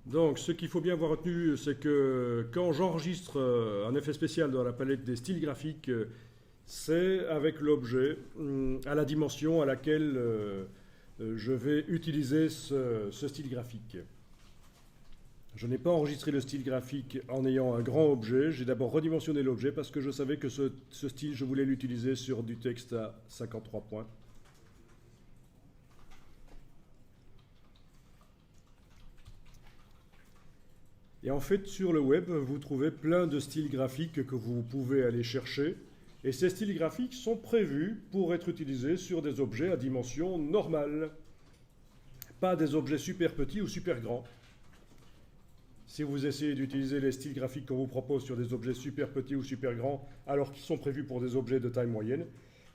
Donc, ce qu'il faut bien avoir retenu, c'est que quand j'enregistre un effet spécial dans la palette des styles graphiques, c'est avec l'objet à la dimension à laquelle je vais utiliser ce style graphique. Je n'ai pas enregistré le style graphique en ayant un grand objet. J'ai d'abord redimensionné l'objet parce que je savais que ce style, je voulais l'utiliser sur du texte à 53 points. Et en fait, sur le web, vous trouvez plein de styles graphiques que vous pouvez aller chercher. Et ces styles graphiques sont prévus pour être utilisés sur des objets à dimension normale. Pas des objets super petits ou super grands. Si vous essayez d'utiliser les styles graphiques qu'on vous propose sur des objets super petits ou super grands, alors qu'ils sont prévus pour des objets de taille moyenne,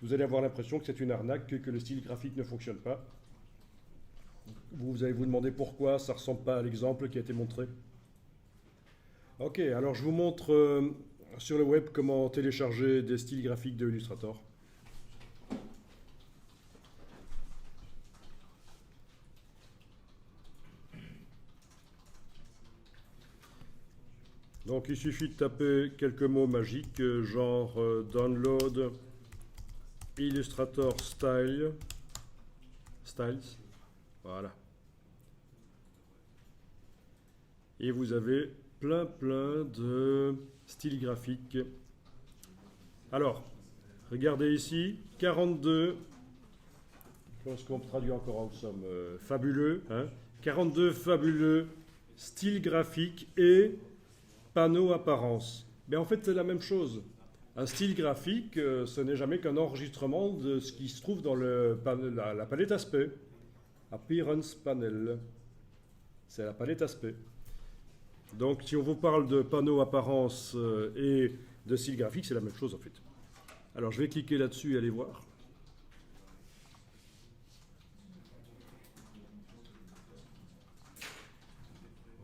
vous allez avoir l'impression que c'est une arnaque, que le style graphique ne fonctionne pas. Vous allez vous demander pourquoi ça ne ressemble pas à l'exemple qui a été montré. Ok, alors je vous montre sur le web comment télécharger des styles graphiques de Illustrator. Donc il suffit de taper quelques mots magiques, genre download Illustrator styles. Voilà. Et vous avez plein de styles graphiques. Alors, regardez ici, 42, je pense qu'on traduit encore en somme, fabuleux, hein, 42 fabuleux styles graphiques et panneaux apparence. Mais en fait, c'est la même chose. Un style graphique, ce n'est jamais qu'un enregistrement de ce qui se trouve dans la palette aspect. Appearance panel. C'est la palette aspect. Donc, si on vous parle de panneaux apparence et de style graphique, c'est la même chose en fait. Alors, je vais cliquer là-dessus et aller voir.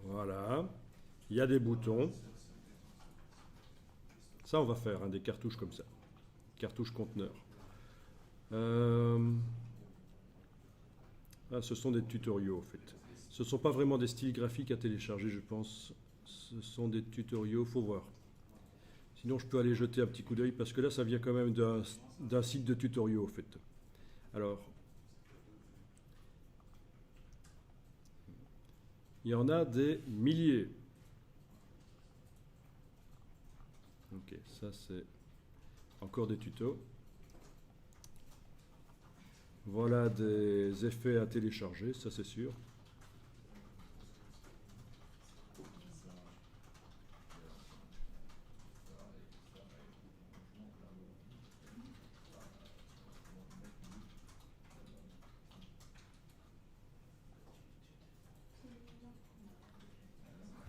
Voilà. Il y a des boutons. Ça, on va faire des cartouches comme ça. Cartouches conteneurs. Ce sont des tutoriaux en fait. Ce ne sont pas vraiment des styles graphiques à télécharger, je pense. Ce sont des tutoriaux, faut voir. Sinon, je peux aller jeter un petit coup d'œil parce que là, ça vient quand même d'un site de tutoriaux en fait. Alors, il y en a des milliers. Ok, ça c'est encore des tutos. Voilà des effets à télécharger, ça c'est sûr.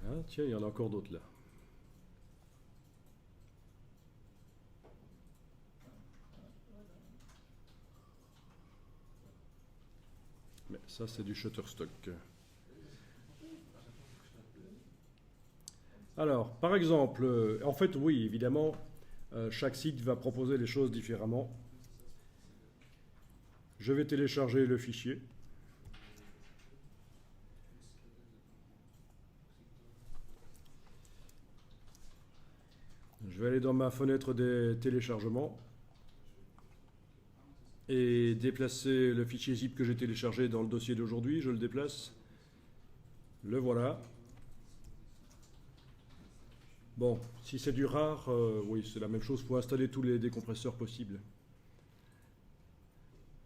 Ah, tiens, il y en a encore d'autres là. Mais ça c'est du Shutterstock. Alors, par exemple, en fait, oui, évidemment, chaque site va proposer les choses différemment. Je vais télécharger le fichier. Je vais aller dans ma fenêtre des téléchargements et déplacer le fichier zip que j'ai téléchargé dans le dossier d'aujourd'hui. Je le déplace. Le voilà. Bon, si c'est du rare, oui, c'est la même chose. Il faut installer tous les décompresseurs possibles.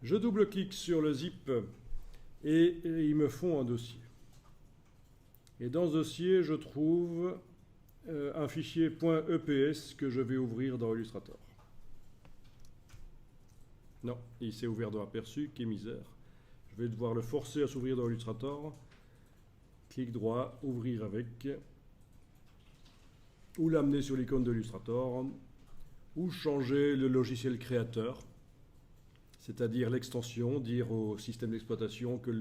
Je double-clique sur le zip et ils me font un dossier. Et dans ce dossier, je trouve un fichier .eps que je vais ouvrir dans Illustrator. Non, il s'est ouvert dans Aperçu, quelle misère. Je vais devoir le forcer à s'ouvrir dans Illustrator. Clic droit, ouvrir avec. Ou l'amener sur l'icône de Illustrator. Ou changer le logiciel créateur. C'est-à-dire l'extension, dire au système d'exploitation que le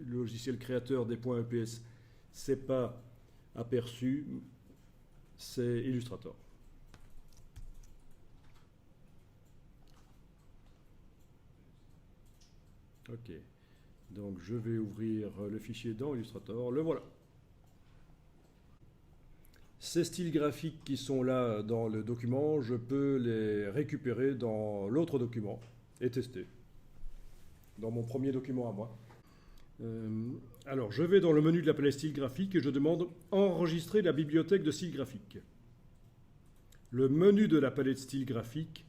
logiciel créateur des .eps, c'est pas Aperçu, c'est Illustrator. Ok, donc je vais ouvrir le fichier dans Illustrator, le voilà. Ces styles graphiques qui sont là dans le document, je peux les récupérer dans l'autre document et tester. Dans mon premier document à moi. Alors, je vais dans le menu de la palette style graphique et je demande enregistrer la bibliothèque de style graphique. Le menu de la palette style graphique,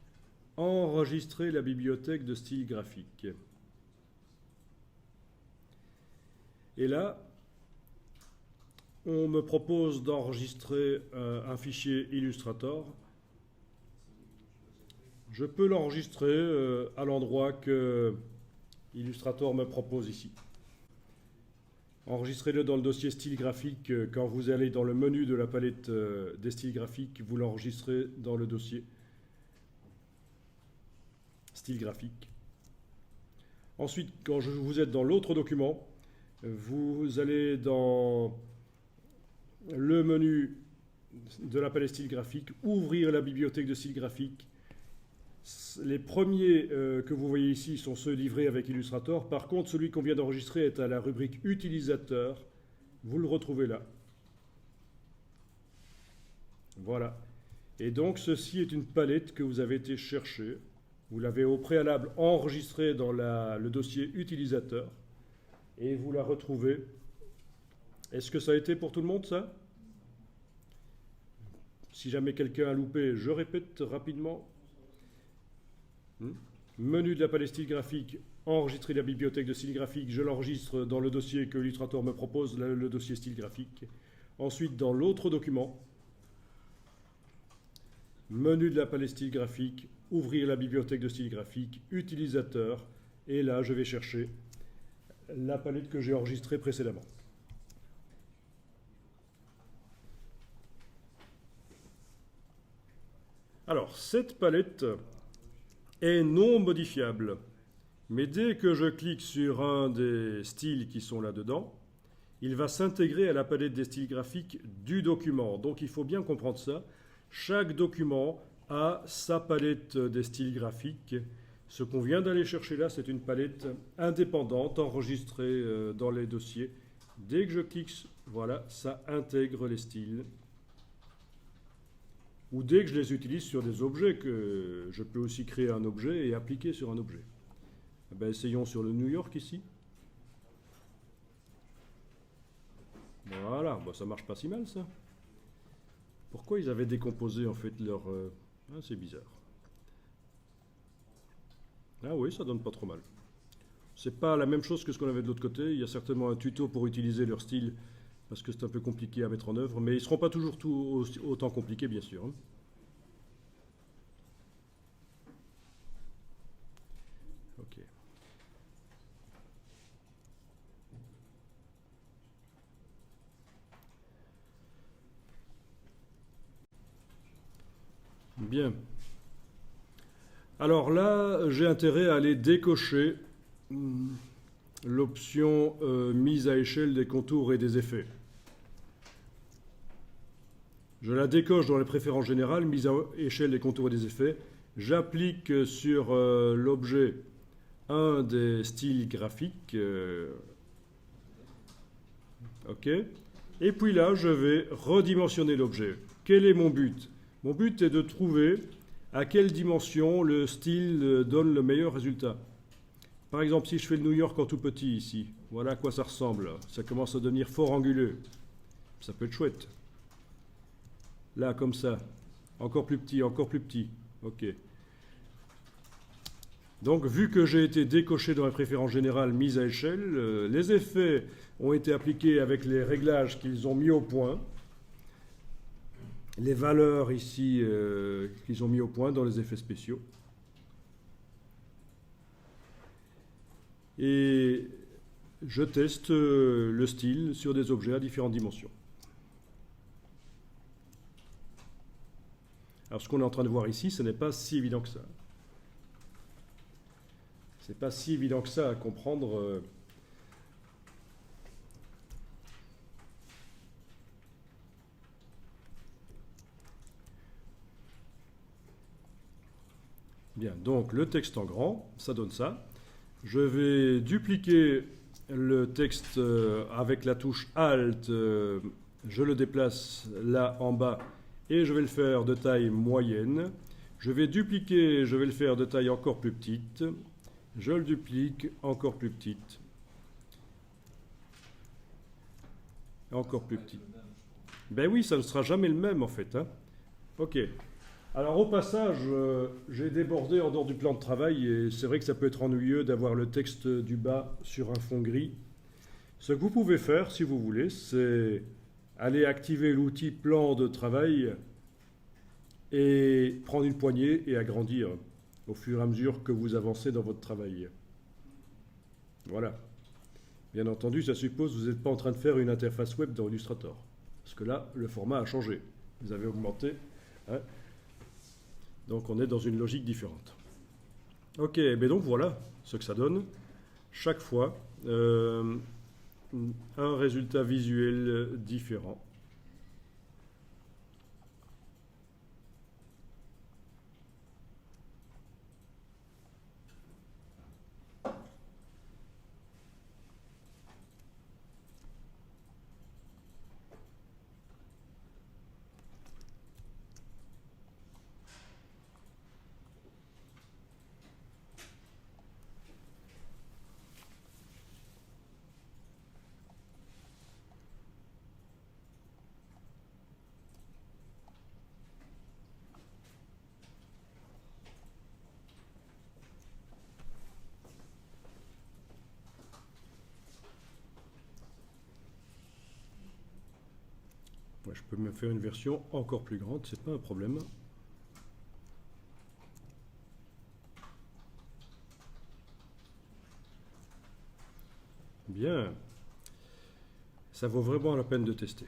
enregistrer la bibliothèque de style graphique. Et là, on me propose d'enregistrer un fichier Illustrator. Je peux l'enregistrer à l'endroit que Illustrator me propose ici. Enregistrez-le dans le dossier style graphique. Quand vous allez dans le menu de la palette des styles graphiques, vous l'enregistrez dans le dossier style graphique. Ensuite, quand vous êtes dans l'autre document, vous allez dans le menu de la palette style graphique, ouvrir la bibliothèque de style graphique. Les premiers que vous voyez ici sont ceux livrés avec Illustrator. Par contre, celui qu'on vient d'enregistrer est à la rubrique utilisateur. Vous le retrouvez là. Voilà. Et donc, ceci est une palette que vous avez été chercher. Vous l'avez au préalable enregistrée dans le dossier utilisateur. Et vous la retrouvez. Est-ce que ça a été pour tout le monde, ça? Si jamais quelqu'un a loupé, je répète rapidement. Menu de la palette style graphique, enregistrer la bibliothèque de style graphique, je l'enregistre dans le dossier que Illustrator me propose, le dossier style graphique. Ensuite, dans l'autre document, menu de la palette style graphique, ouvrir la bibliothèque de style graphique, utilisateur, et là, je vais chercher la palette que j'ai enregistrée précédemment. Alors, cette palette est non modifiable, mais dès que je clique sur un des styles qui sont là-dedans, il va s'intégrer à la palette des styles graphiques du document. Donc il faut bien comprendre ça. Chaque document a sa palette des styles graphiques. Ce qu'on vient d'aller chercher là, c'est une palette indépendante enregistrée dans les dossiers. Dès que je clique, voilà, ça intègre les styles. Ou dès que je les utilise sur des objets, que je peux aussi créer un objet et appliquer sur un objet. Eh bien, essayons sur le New York ici. Voilà, bon, ça marche pas si mal ça. Pourquoi ils avaient décomposé en fait leur... Ah, c'est bizarre. Ah oui, ça donne pas trop mal. C'est pas la même chose que ce qu'on avait de l'autre côté. Il y a certainement un tuto pour utiliser leur style, parce que c'est un peu compliqué à mettre en œuvre, mais ils ne seront pas toujours autant compliqués, bien sûr. Ok. Bien. Alors là, j'ai intérêt à aller décocher l'option mise à échelle des contours et des effets. Je la décoche dans les préférences générales, mise à échelle des contours et des effets. J'applique sur l'objet un des styles graphiques. OK. Et puis là, je vais redimensionner l'objet. Quel est mon but? Mon but est de trouver à quelle dimension le style donne le meilleur résultat. Par exemple, si je fais le New York en tout petit ici, voilà à quoi ça ressemble. Ça commence à devenir fort anguleux. Ça peut être chouette. Là, comme ça. Encore plus petit, encore plus petit. OK. Donc, vu que j'ai été décoché dans les préférences générales mises à échelle, les effets ont été appliqués avec les réglages qu'ils ont mis au point. Les valeurs ici qu'ils ont mis au point dans les effets spéciaux. Et je teste le style sur des objets à différentes dimensions. Alors ce qu'on est en train de voir ici, ce n'est pas si évident que ça. C'est pas si évident que ça à comprendre. Bien, donc le texte en grand, ça donne ça. Je vais dupliquer le texte avec la touche Alt je le déplace là en bas et je vais le faire de taille moyenne. Je vais dupliquer, je vais le faire de taille encore plus petite. Je le duplique, encore plus petite. Encore plus petite. Ben oui, ça ne sera jamais le même en fait, hein. Ok. Alors au passage, j'ai débordé en dehors du plan de travail et c'est vrai que ça peut être ennuyeux d'avoir le texte du bas sur un fond gris. Ce que vous pouvez faire, si vous voulez, c'est aller activer l'outil plan de travail et prendre une poignée et agrandir au fur et à mesure que vous avancez dans votre travail. Voilà. Bien entendu, ça suppose que vous n'êtes pas en train de faire une interface web dans Illustrator. Parce que là, le format a changé. Vous avez augmenté, hein. Donc on est dans une logique différente. Ok, mais donc voilà ce que ça donne. Chaque fois, un résultat visuel différent. Ouais, je peux me faire une version encore plus grande, c'est pas un problème. Bien. Ça vaut vraiment la peine de tester.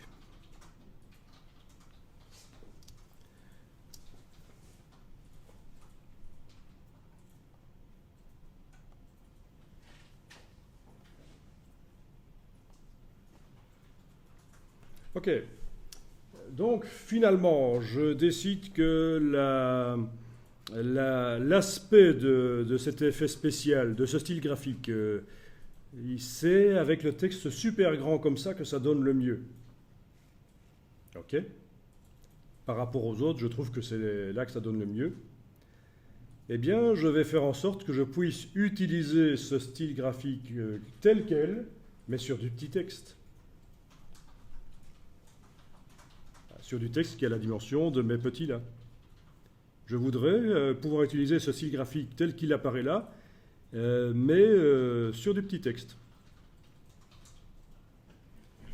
Ok. Donc finalement, je décide que l'aspect de cet effet spécial, de ce style graphique, c'est avec le texte super grand comme ça que ça donne le mieux. Ok. Par rapport aux autres, je trouve que c'est là que ça donne le mieux. Eh bien, je vais faire en sorte que je puisse utiliser ce style graphique tel quel, mais sur du petit texte. Sur du texte qui a la dimension de mes petits là. Je voudrais pouvoir utiliser ce style graphique tel qu'il apparaît là, mais sur du petit texte.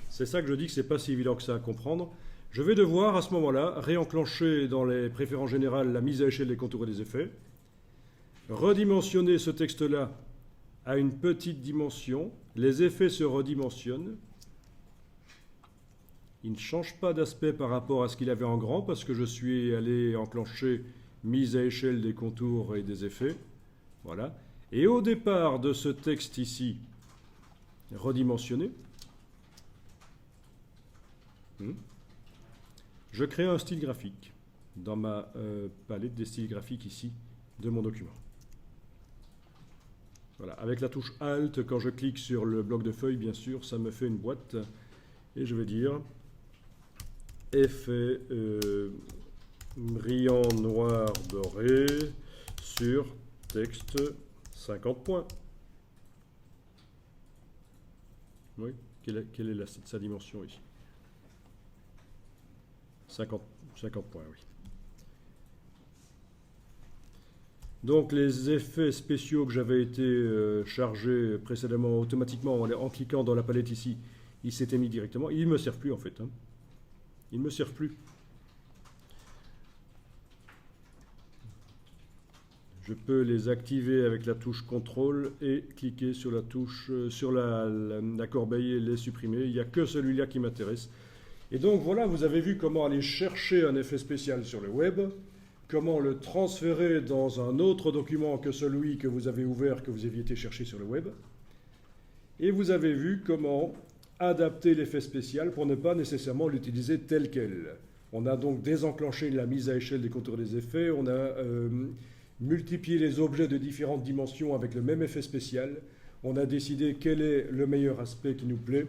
C'est ça que je dis que c'est pas si évident que ça à comprendre. Je vais devoir à ce moment-là réenclencher dans les préférences générales la mise à échelle des contours et des effets, redimensionner ce texte-là à une petite dimension, les effets se redimensionnent. Il ne change pas d'aspect par rapport à ce qu'il avait en grand parce que je suis allé enclencher mise à échelle des contours et des effets. Voilà. Et au départ de ce texte ici, redimensionné, je crée un style graphique dans ma palette des styles graphiques ici de mon document. Voilà. Avec la touche Alt, quand je clique sur le bloc de feuilles, bien sûr, ça me fait une boîte. Et je vais dire effet brillant noir doré sur texte 50 points. Oui, quelle est sa dimension ici? 50 points, oui. Donc les effets spéciaux que j'avais été chargés précédemment automatiquement en cliquant dans la palette ici, ils s'étaient mis directement. Ils ne me servent plus en fait, hein. Ils ne me servent plus. Je peux les activer avec la touche CTRL et cliquer sur la touche, sur la corbeille et les supprimer. Il n'y a que celui-là qui m'intéresse. Et donc voilà, vous avez vu comment aller chercher un effet spécial sur le web, comment le transférer dans un autre document que celui que vous avez ouvert, que vous aviez été chercher sur le web. Et vous avez vu comment adapter l'effet spécial pour ne pas nécessairement l'utiliser tel quel. On a donc désenclenché la mise à échelle des contours des effets, on a multiplié les objets de différentes dimensions avec le même effet spécial, on a décidé quel est le meilleur aspect qui nous plaît,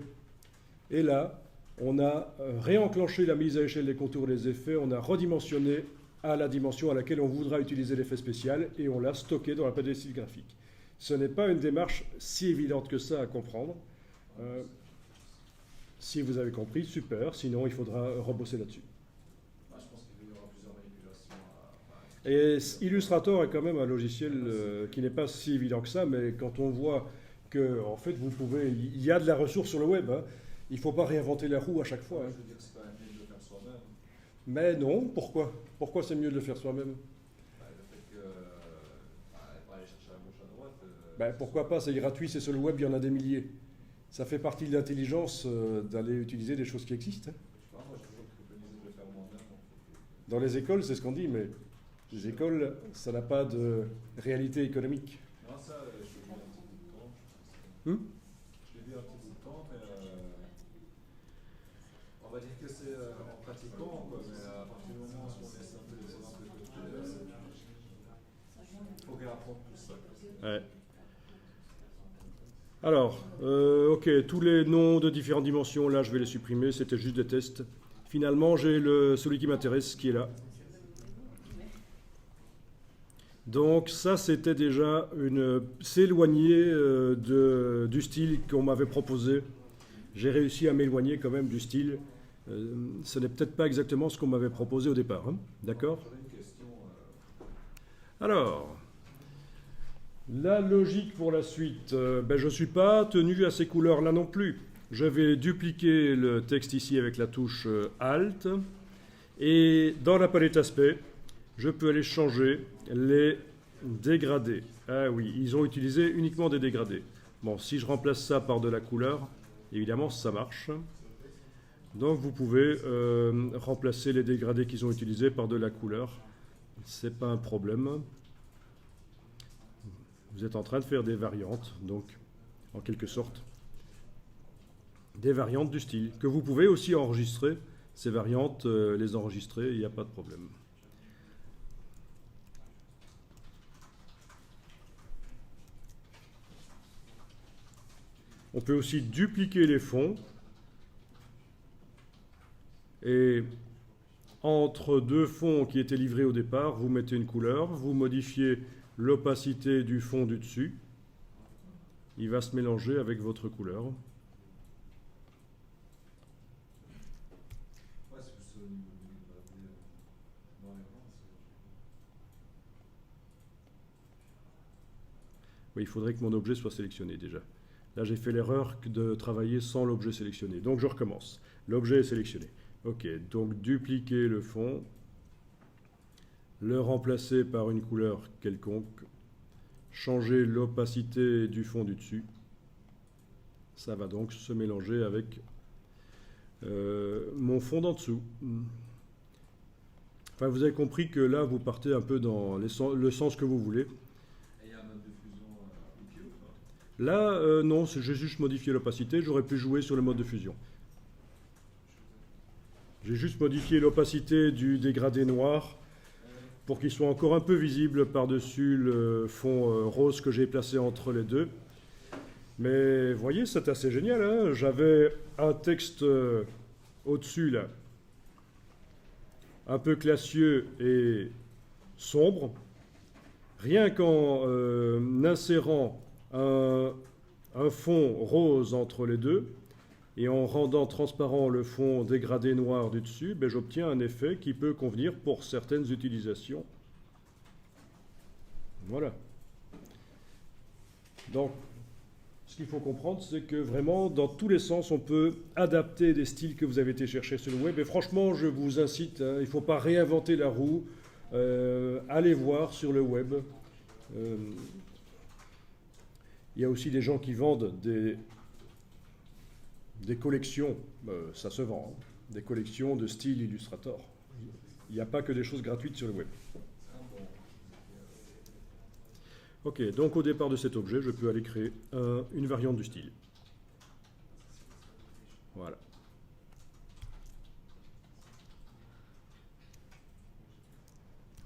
et là, on a réenclenché la mise à échelle des contours et des effets, on a redimensionné à la dimension à laquelle on voudra utiliser l'effet spécial et on l'a stocké dans la palette des styles graphiques. Ce n'est pas une démarche si évidente que ça à comprendre. Si vous avez compris, super, sinon il faudra rebosser là-dessus. Je pense qu'il y aura plusieurs manipulations. Et Illustrator est quand même un logiciel qui n'est pas si évident que ça, mais quand on voit que, en fait, vous pouvez, il y a de la ressource sur le web, hein. Il ne faut pas réinventer la roue à chaque fois. Hein. Je veux dire, c'est quand même mieux de le faire soi-même. Mais non, pourquoi? Pourquoi c'est mieux de le faire soi-même? Le fait que, pas aller chercher à gauche, à droite. Pourquoi pas? C'est gratuit, c'est sur le web, il y en a des milliers. Ça fait partie de l'intelligence d'aller utiliser des choses qui existent. Hein. Je sais pas, moi j'ai toujours préconisé de le faire moi-même. Dans les écoles, c'est ce qu'on dit, mais les écoles, ça n'a pas de réalité économique. Non, ça, je l'ai vu un petit bout de temps. Hmm? Je l'ai vu un petit bout de temps, mais on va dire que c'est en pratiquant, quoi, mais à partir du moment où on laisse un peu les choses de côté, il faut réapprendre tout ça. Ouais. Alors, ok, tous les noms de différentes dimensions, là, je vais les supprimer, c'était juste des tests. Finalement, j'ai celui qui m'intéresse, qui est là. Donc ça, c'était déjà s'éloigner du style qu'on m'avait proposé. J'ai réussi à m'éloigner quand même du style. Ce n'est peut-être pas exactement ce qu'on m'avait proposé au départ. Hein. D'accord? Alors, la logique pour la suite. Je ne suis pas tenu à ces couleurs-là non plus. Je vais dupliquer le texte ici avec la touche Alt. Et dans la palette aspect, je peux aller changer les dégradés. Ah oui, ils ont utilisé uniquement des dégradés. Bon, si je remplace ça par de la couleur, évidemment, ça marche. Donc, vous pouvez remplacer les dégradés qu'ils ont utilisés par de la couleur. Ce n'est pas un problème. Vous êtes en train de faire des variantes, donc, en quelque sorte, des variantes du style, que vous pouvez aussi enregistrer. Ces variantes, les enregistrer, il n'y a pas de problème. On peut aussi dupliquer les fonds. Et entre deux fonds qui étaient livrés au départ, vous mettez une couleur, vous modifiez l'opacité du fond du dessus. Il va se mélanger avec votre couleur. Oui, il faudrait que mon objet soit sélectionné déjà. Là, j'ai fait l'erreur de travailler sans l'objet sélectionné. Donc, je recommence. L'objet est sélectionné. OK, donc dupliquer le fond, le remplacer par une couleur quelconque, changer l'opacité du fond du dessus. Ça va donc se mélanger avec mon fond d'en dessous. Enfin, vous avez compris que là, vous partez un peu dans le sens que vous voulez. Là, non, j'ai juste modifié l'opacité. J'aurais pu jouer sur le mode de fusion. J'ai juste modifié l'opacité du dégradé noir pour qu'il soit encore un peu visible par-dessus le fond rose que j'ai placé entre les deux. Mais vous voyez, c'est assez génial. Hein, j'avais un texte au-dessus, là, un peu classieux et sombre. Rien qu'en insérant un fond rose entre les deux et en rendant transparent le fond dégradé noir du dessus, j'obtiens un effet qui peut convenir pour certaines utilisations. Voilà. Donc, ce qu'il faut comprendre, c'est que vraiment, dans tous les sens, on peut adapter des styles que vous avez été chercher sur le web. Et franchement, je vous incite, hein, il ne faut pas réinventer la roue. Allez voir sur le web. Il y a aussi des gens qui vendent des collections, ça se vend, hein, des collections de style Illustrator. Il n'y a pas que des choses gratuites sur le web. Ok, donc au départ de cet objet, je peux aller créer une variante du style. Voilà.